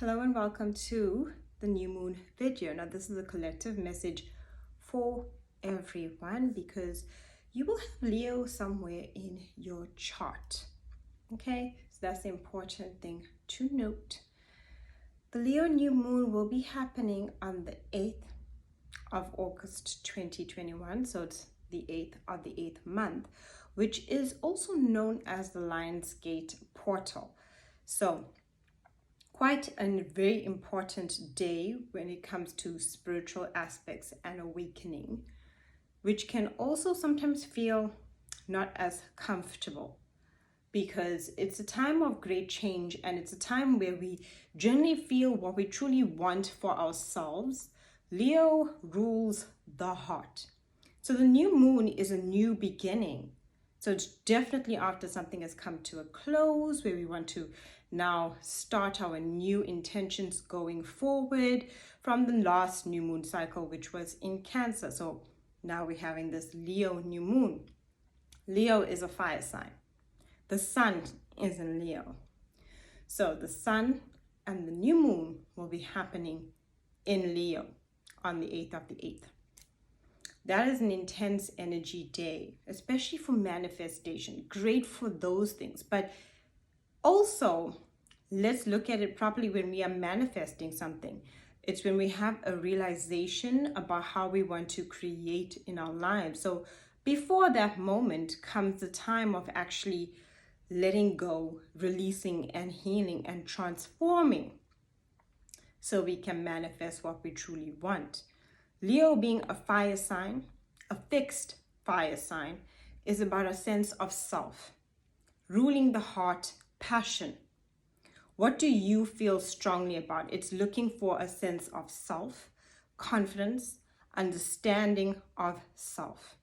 Hello and welcome to the new moon video. Now this is a collective message for everyone because you will have Leo somewhere in your chart. Okay, so that's the important thing to note. The Leo new moon will be happening on the 8th of August 2021. So it's the 8th of the 8th month, which is also known as the Lionsgate portal. So quite a very important day when it comes to spiritual aspects and awakening, which can also sometimes feel not as comfortable because it's a time of great change and it's a time where we generally feel what we truly want for ourselves. Leo rules the heart. So the new moon is a new beginning. So it's definitely after something has come to a close where we want to now start our new intentions going forward from the last new moon cycle, which was in Cancer. So now we're having this Leo new moon. Leo is a fire sign. The sun is in Leo. So the sun and the new moon will be happening in Leo on the 8th of the 8th. That is an intense energy day, especially for manifestation. Great for those things. But also, let's look at it properly when we are manifesting something. It's when we have a realization about how we want to create in our lives. So before that moment comes the time of actually letting go, releasing and healing and transforming so we can manifest what we truly want. Leo being a fire sign, a fixed fire sign, is about a sense of self, ruling the heart, passion. What do you feel strongly about? It's looking for a sense of self, confidence, understanding of self.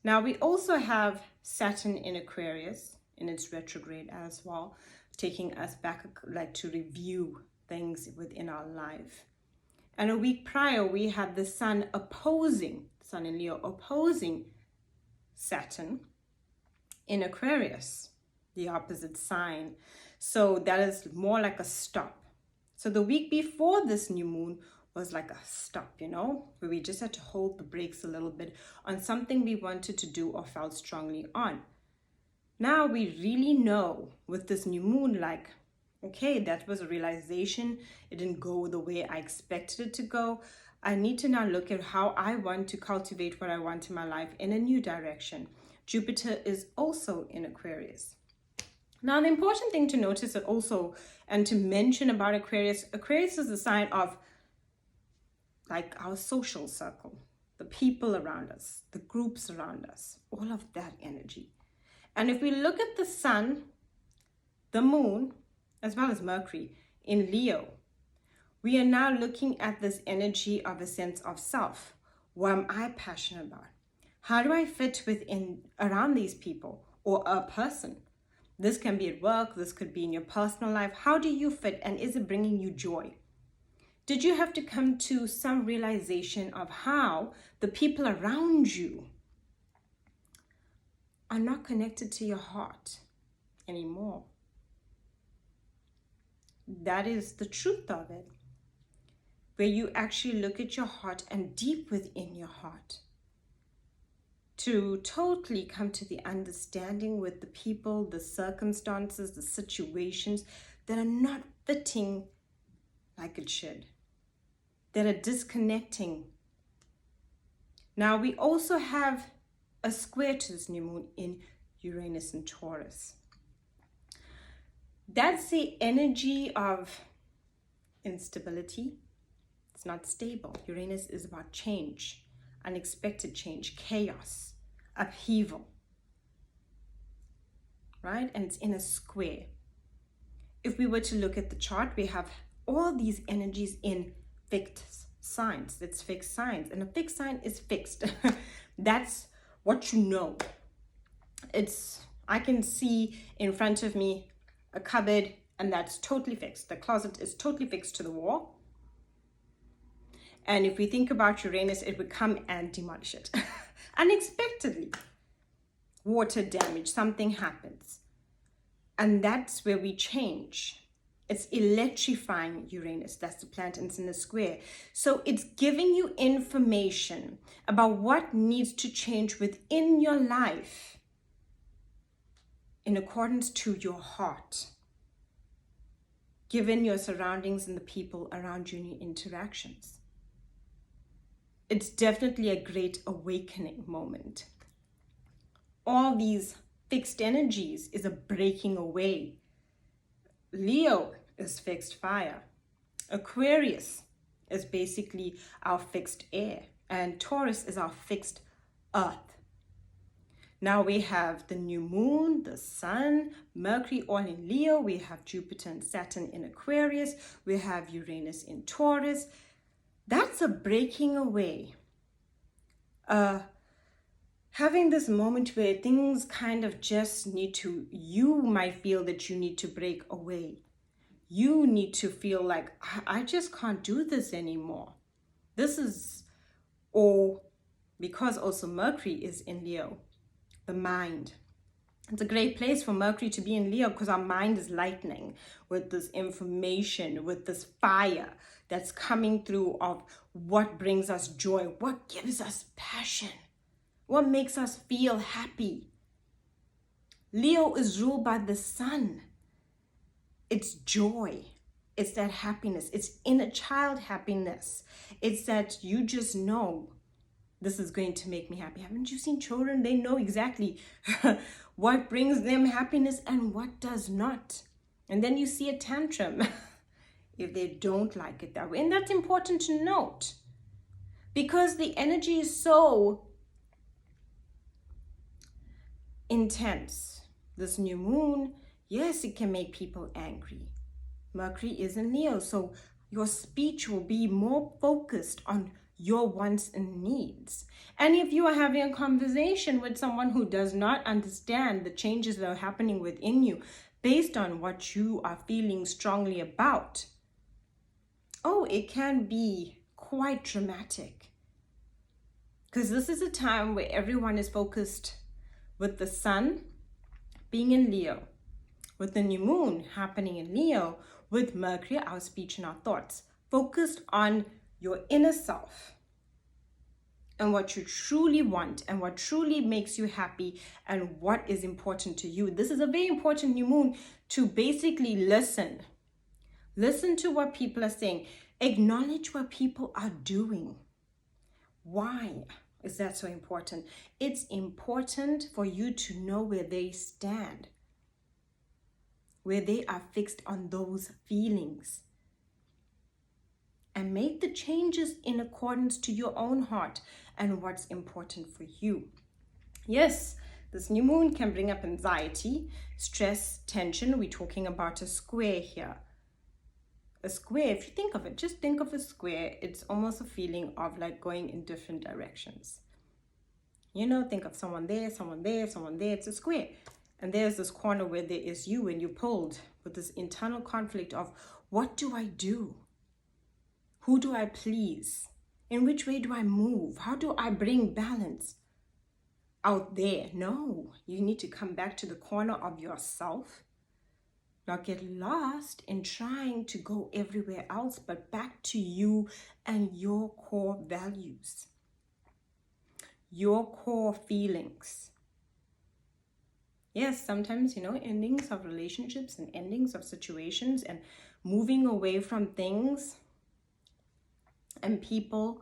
Now we also have Saturn in Aquarius in its retrograde as well, taking us back like to review things within our life. And a week prior, we had the Sun in Leo opposing Saturn in Aquarius, the opposite sign. So that is more like a stop. So the week before this new moon was like a stop, where we just had to hold the brakes a little bit on something we wanted to do or felt strongly on. Now we really know with this new moon, like, okay, that was a realization. It didn't go the way I expected it to go. I need to now look at how I want to cultivate what I want in my life in a new direction. Jupiter is also in Aquarius. Now, the important thing to notice also and to mention about Aquarius is a sign of like our social circle, the people around us, the groups around us, all of that energy. And if we look at the sun, the moon, as well as Mercury in Leo, we are now looking at this energy of a sense of self. What am I passionate about? How do I fit around these people or a person? This can be at work, this could be in your personal life. How do you fit and is it bringing you joy? Did you have to come to some realization of how the people around you are not connected to your heart anymore? That is the truth of it, where you actually look at your heart and deep within your heart to totally come to the understanding with the people, the circumstances, the situations that are not fitting like it should, that are disconnecting. Now we also have a square to this new moon in Uranus and Taurus. That's the energy of instability. It's not stable. Uranus is about change, unexpected change, chaos, upheaval, right? And it's in a square. If we were to look at the chart, we have all these energies in fixed signs. That's fixed signs. And a fixed sign is fixed. That's what you know. I can see in front of me a cupboard and that's totally fixed. The closet is totally fixed to the wall. And if we think about Uranus, it would come and demolish it. Unexpectedly. Water damage, something happens. And that's where we change. It's electrifying Uranus. That's the planet, and it's in a square. So it's giving you information about what needs to change within your life in accordance to your heart, given your surroundings and the people around you and your interactions. It's definitely a great awakening moment. All these fixed energies is a breaking away. Leo is fixed fire. Aquarius is basically our fixed air. And Taurus is our fixed earth. Now we have the new moon, the sun, Mercury all in Leo. We have Jupiter and Saturn in Aquarius. We have Uranus in Taurus. That's a breaking away. Having this moment where things kind of just need to, you might feel that you need to break away. You need to feel like, I just can't do this anymore. This is, or because also Mercury is in Leo, the mind. It's a great place for Mercury to be in Leo because our mind is lightning with this information, with this fire that's coming through of what brings us joy, what gives us passion, what makes us feel happy. Leo is ruled by the sun. It's joy. It's that happiness. It's inner child happiness. It's that you just know this is going to make me happy. Haven't you seen children? They know exactly what brings them happiness and what does not. And then you see a tantrum if they don't like it that way. And that's important to note because the energy is so intense. This new moon, yes, it can make people angry. Mercury is in Leo, so your speech will be more focused on your wants and needs. And if you are having a conversation with someone who does not understand the changes that are happening within you based on what you are feeling strongly about, it can be quite dramatic. Because this is a time where everyone is focused with the sun being in Leo, with the new moon happening in Leo, with Mercury, our speech and our thoughts, focused on your inner self and what you truly want and what truly makes you happy and what is important to you. This is a very important new moon to basically listen. Listen to what people are saying. Acknowledge what people are doing. Why is that so important? It's important for you to know where they stand, where they are fixed on those feelings, and make the changes in accordance to your own heart and what's important for you. Yes, this new moon can bring up anxiety, stress, tension. We're talking about a square here. A square, if you think of it, just think of a square. It's almost a feeling of like going in different directions. Think of someone there, someone there, someone there. It's a square. And there's this corner where there is you and you're pulled with this internal conflict of what do I do? Who do I please? In which way do I move? How do I bring balance out there? No, you need to come back to the corner of yourself. Not get lost in trying to go everywhere else, but back to you and your core values, your core feelings. Yes, sometimes, endings of relationships and endings of situations and moving away from things and people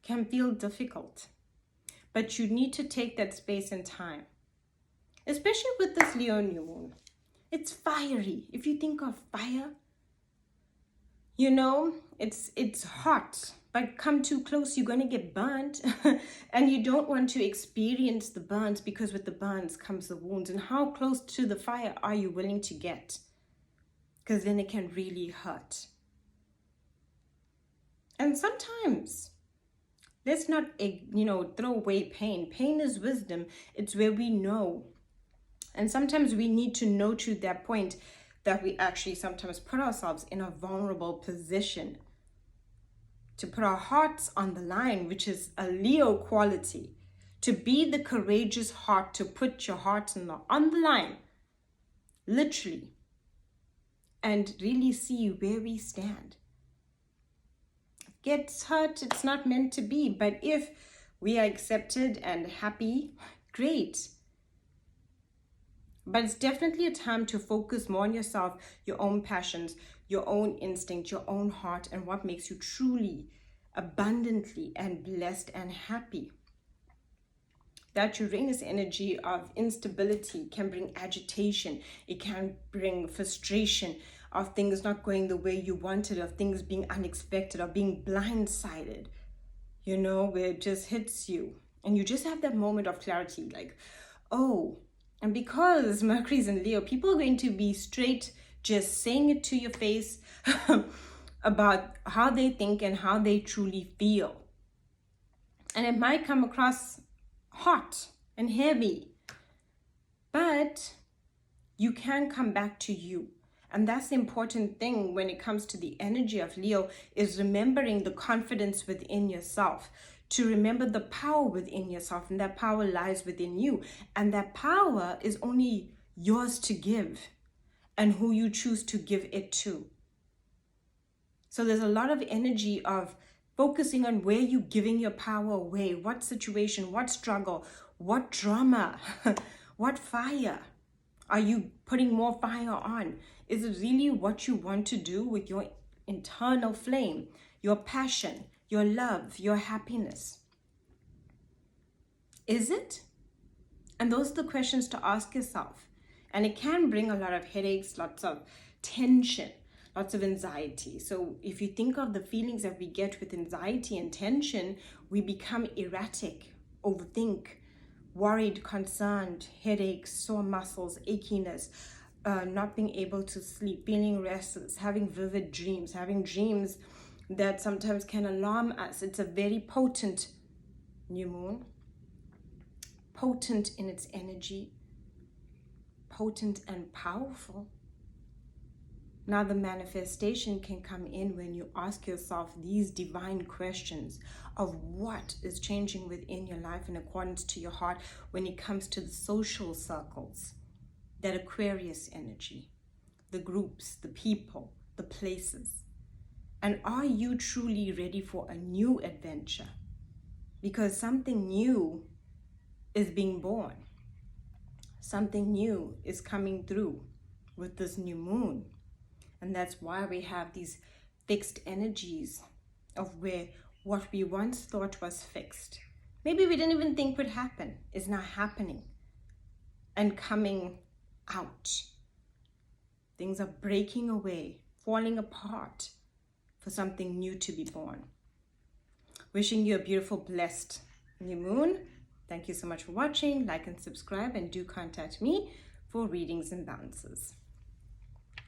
can feel difficult. But you need to take that space and time, especially with this Leo new moon. It's fiery. If you think of fire, it's hot. But come too close, you're going to get burnt. And you don't want to experience the burns because with the burns comes the wounds. And how close to the fire are you willing to get? Because then it can really hurt. And sometimes, let's not, throw away pain. Pain is wisdom. It's where we know. And sometimes we need to know to that point that we actually sometimes put ourselves in a vulnerable position to put our hearts on the line, which is a Leo quality, to be the courageous heart, to put your heart on the line, literally. and really see where we stand. Gets hurt, it's not meant to be, but if we are accepted and happy, great. But it's definitely a time to focus more on yourself, your own passions, your own instinct, your own heart, and what makes you truly, abundantly, and blessed and happy. That Uranus energy of instability can bring agitation. It can bring frustration of things not going the way you wanted, of things being unexpected, of being blindsided, where it just hits you. And you just have that moment of clarity, like, oh, and because Mercury's in Leo, people are going to be straight, just saying it to your face about how they think and how they truly feel. And it might come across hot and heavy, but you can come back to you. And that's the important thing when it comes to the energy of Leo, is remembering the confidence within yourself, to remember the power within yourself, and that power lies within you. And that power is only yours to give, and who you choose to give it to. So there's a lot of energy of focusing on where you're giving your power away, what situation, what struggle, what drama, what fire are you putting more fire on? Is it really what you want to do with your internal flame, your passion, your love, your happiness? Is it? And those are the questions to ask yourself. And it can bring a lot of headaches, lots of tension, lots of anxiety. So if you think of the feelings that we get with anxiety and tension, we become erratic, overthink, worried, concerned, headaches, sore muscles, achiness, not being able to sleep, feeling restless, having vivid dreams, having dreams that sometimes can alarm us. It's a very potent new moon, potent in its energy, potent and powerful. Now the manifestation can come in when you ask yourself these divine questions of what is changing within your life in accordance to your heart when it comes to the social circles, that Aquarius energy, the groups, the people, the places. And are you truly ready for a new adventure? Because something new is being born. Something new is coming through with this new moon. And that's why we have these fixed energies of where what we once thought was fixed, maybe we didn't even think would happen, is now happening and coming out. Things are breaking away, falling apart for something new to be born. Wishing you a beautiful, blessed new moon. Thank you so much for watching. Like and subscribe, and do contact me for readings and balances.